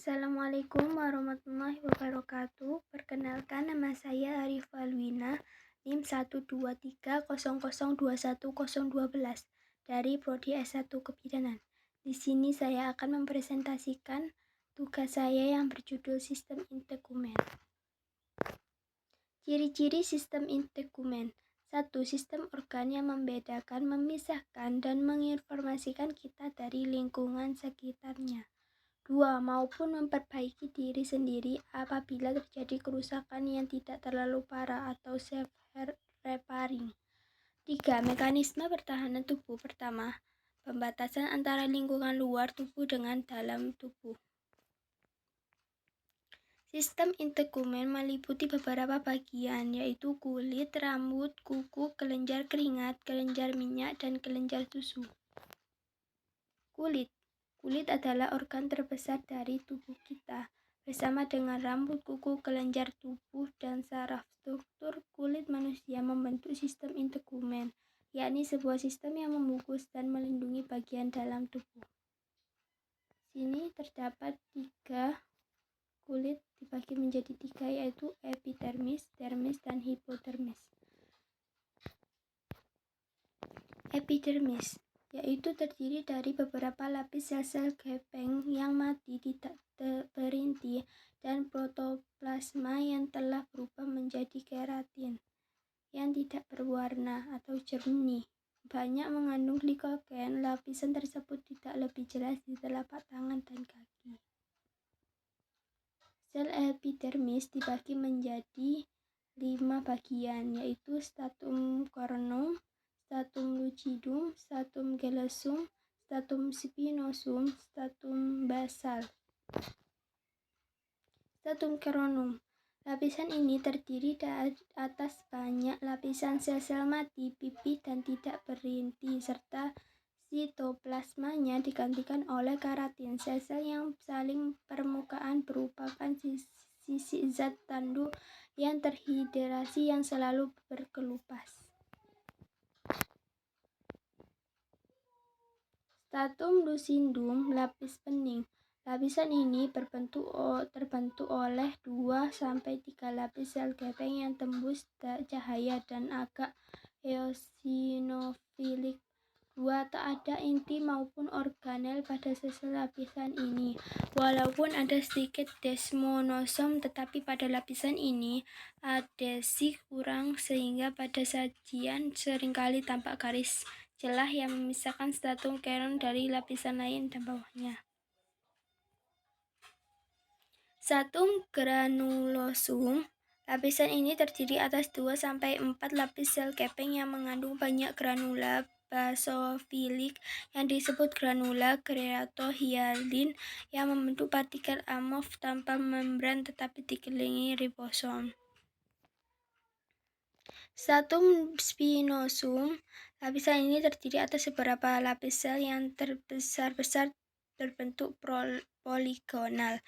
Assalamualaikum warahmatullahi wabarakatuh. Perkenalkan, nama saya Arif Alwina, NIM 12300210012 dari Prodi S1 Kebidanan. Di sini saya akan mempresentasikan tugas saya yang berjudul Sistem Integumen. Ciri-ciri sistem integumen. 1. Sistem organ yang membedakan, memisahkan, dan menginformasikan kita dari lingkungan sekitarnya. 2. Maupun memperbaiki diri sendiri apabila terjadi kerusakan yang tidak terlalu parah atau self-repairing. 3. Mekanisme pertahanan tubuh. Pertama, pembatasan antara lingkungan luar tubuh dengan dalam tubuh. Sistem integumen meliputi beberapa bagian, yaitu kulit, rambut, kuku, kelenjar keringat, kelenjar minyak, dan kelenjar susu. Kulit adalah organ terbesar dari tubuh kita. Bersama dengan rambut, kuku, kelenjar tubuh, dan saraf, struktur kulit manusia membentuk sistem integumen, yakni sebuah sistem yang membungkus dan melindungi bagian dalam tubuh. Sini terdapat kulit dibagi menjadi 3, yaitu epidermis, dermis, dan hipodermis. Epidermis yaitu terdiri dari beberapa lapis sel-sel gepeng yang mati tidak berinti dan protoplasma yang telah berubah menjadi keratin yang tidak berwarna atau jernih. Banyak mengandung glikogen. Lapisan tersebut tidak lebih jelas di telapak tangan dan kaki. Sel epidermis dibagi menjadi 5 bagian, yaitu stratum corneum, stratum lucidum, stratum callosum, stratum spinosum, stratum basal. Stratum corneum. Lapisan ini terdiri dari atas banyak lapisan sel-sel mati, pipih, dan tidak berinti, serta sitoplasmanya digantikan oleh keratin. Sel-sel yang saling permukaan merupakan sisik zat tandu yang terhidrasi yang selalu berkelupas. Stratum lucidum, lapis bening. Lapisan ini terbentuk oleh 2-3 lapis sel gepeng yang tembus cahaya dan agak eosinofilik. 2. Tak ada inti maupun organel pada sel-sel lapisan ini. Walaupun ada sedikit desmonosom, tetapi pada lapisan ini adhesi kurang sehingga pada sajian seringkali tampak garis celah yang memisahkan stratum corneum dari lapisan lain dan bawahnya. Stratum granulosum. Lapisan ini terdiri atas 2-4 lapis sel gepeng yang mengandung banyak granula basofilik yang disebut granula keratohyalin yang membentuk partikel amorf tanpa membran tetapi dikelilingi ribosom. Stratum spinosum. Lapisan ini terdiri atas beberapa lapis sel yang terbesar-besar berbentuk poligonal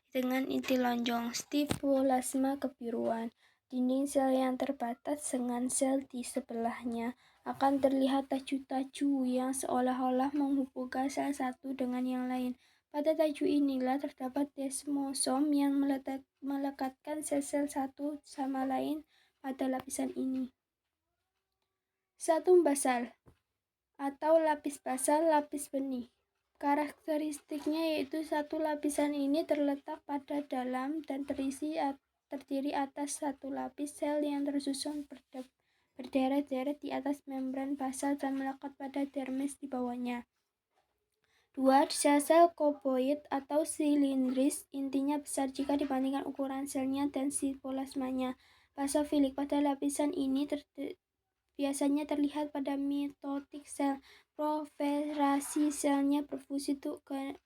dengan inti lonjong. Stiplasma kebiruan. Dinding sel yang terbatas dengan sel di sebelahnya akan terlihat taju-taju yang seolah-olah menghubungkan sel satu dengan yang lain. Pada taju inilah terdapat desmosom yang melekatkan sel-sel satu sama lain pada lapisan ini. Stratum basal atau lapis basal, lapis benih. Karakteristiknya yaitu satu lapisan ini terletak pada dalam dan terdiri atas satu lapis sel yang tersusun berderet-deret di atas membran basal dan melekat pada dermis di bawahnya. 2. Sel-sel koboid atau silindris, intinya besar jika dibandingkan ukuran selnya dan sitoplasmanya. Basofilik. Pada lapisan ini biasanya terlihat pada mitotik sel. Proliferasi selnya berfungsi untuk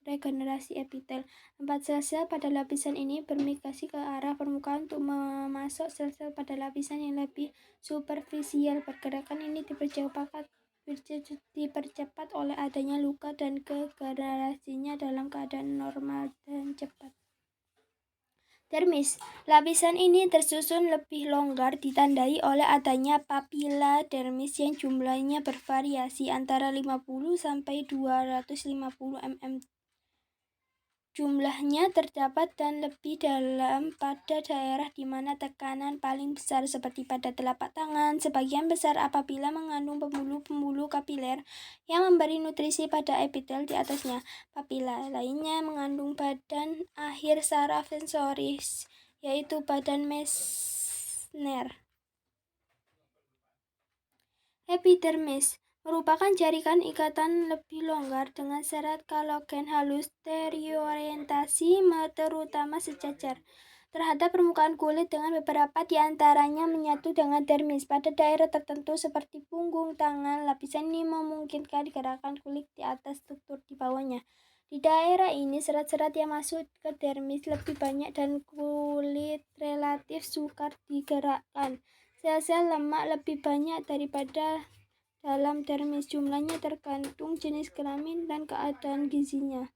regenerasi epitel. 4. Sel-sel pada lapisan ini bermigrasi ke arah permukaan untuk memasok sel-sel pada lapisan yang lebih superficial. Pergerakan ini dipercepat oleh adanya luka dan regenerasinya dalam keadaan normal dan cepat. Dermis. Lapisan ini tersusun lebih longgar, ditandai oleh adanya papila dermis yang jumlahnya bervariasi antara 50 sampai 250 mm. Jumlahnya terdapat dan lebih dalam pada daerah di mana tekanan paling besar seperti pada telapak tangan, sebagian besar apabila mengandung pembuluh-pembuluh kapiler yang memberi nutrisi pada epitel di atasnya. Papila lainnya mengandung badan akhir saraf sensoris, yaitu badan Meissner. Epidermis merupakan jaringan ikatan lebih longgar dengan serat kolagen halus terorientasi terutama sejajar terhadap permukaan kulit dengan beberapa di antaranya menyatu dengan dermis. Pada daerah tertentu seperti punggung tangan, lapisan ini memungkinkan gerakan kulit di atas struktur di bawahnya. Di daerah ini serat-serat yang masuk ke dermis lebih banyak dan kulit relatif sukar digerakkan. Sel-sel lemak lebih banyak daripada dalam dermis, jumlahnya tergantung jenis kelamin dan keadaan gizinya.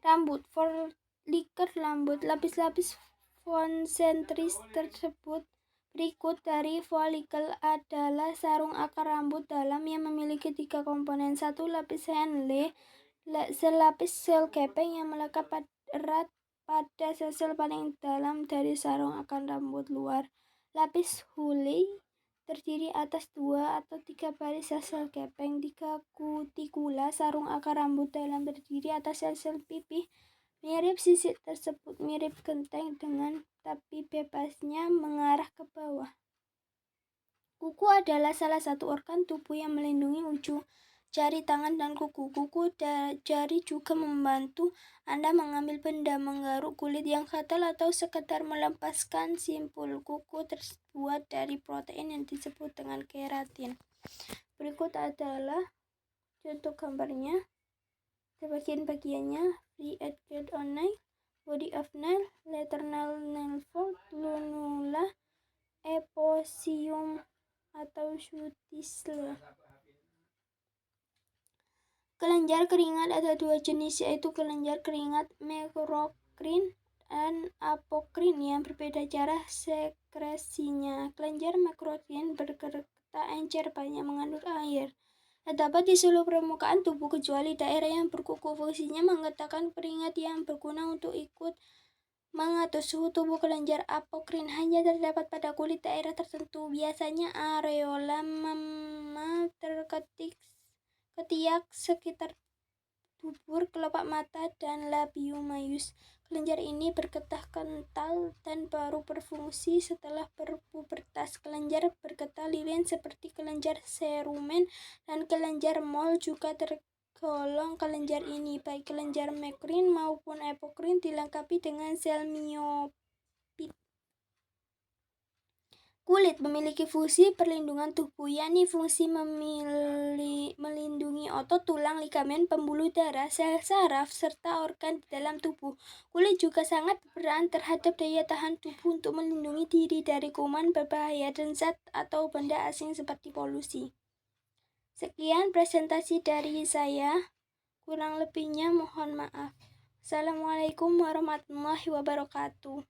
Rambut, folikel rambut, lapis-lapis konsentris tersebut berikut dari folikel adalah sarung akar rambut dalam yang memiliki 3 komponen. 1. Lapis Henle, selapis sel gepeng yang melekat erat pada sel-sel paling dalam dari sarung akar rambut luar. Lapis Huley terdiri atas 2 atau 3 baris sel-sel gepeng. 3 kutikula, sarung akar rambut dalam terdiri atas sel-sel pipih mirip sisik tersebut mirip genteng dengan tapi bebasnya mengarah ke bawah. Kuku adalah salah satu organ tubuh yang melindungi ujung jari tangan dan kuku. Kuku jari juga membantu Anda mengambil benda, menggaruk kulit yang gatal atau sekedar melepaskan simpul. Kuku terbuat dari protein yang disebut dengan keratin. Berikut adalah contoh gambarnya. Bagian-bagiannya: free edge on nail, body of nail, lateral nail fold, lunula, eposium atau cutisle. Kelenjar keringat ada 2 jenis, yaitu kelenjar keringat mekrokrin dan apokrin yang berbeda cara sekresinya. Kelenjar mekrokrin bergerak encer, banyak mengandung air. Terdapat di seluruh permukaan tubuh kecuali daerah yang berkuku. Fungsinya menggetarkan keringat yang berguna untuk ikut mengatur suhu tubuh. Kelenjar apokrin hanya terdapat pada kulit daerah tertentu, biasanya areola mama, ketiak sekitar dubur, kelopak mata, dan labium majus. Kelenjar ini bergetah kental dan baru berfungsi setelah berpubertas. Kelenjar bergetah lilin seperti kelenjar cerumen dan kelenjar mole juga tergolong kelenjar ini. Baik kelenjar mekrin maupun apokrin dilengkapi dengan sel miofit. Kulit memiliki fungsi perlindungan tubuh, yakni fungsi melindungi otot, tulang, ligamen, pembuluh darah, sel saraf, serta organ di dalam tubuh. Kulit juga sangat berperan terhadap daya tahan tubuh untuk melindungi diri dari kuman berbahaya dan zat atau benda asing seperti polusi. Sekian presentasi dari saya, kurang lebihnya mohon maaf. Assalamualaikum warahmatullahi wabarakatuh.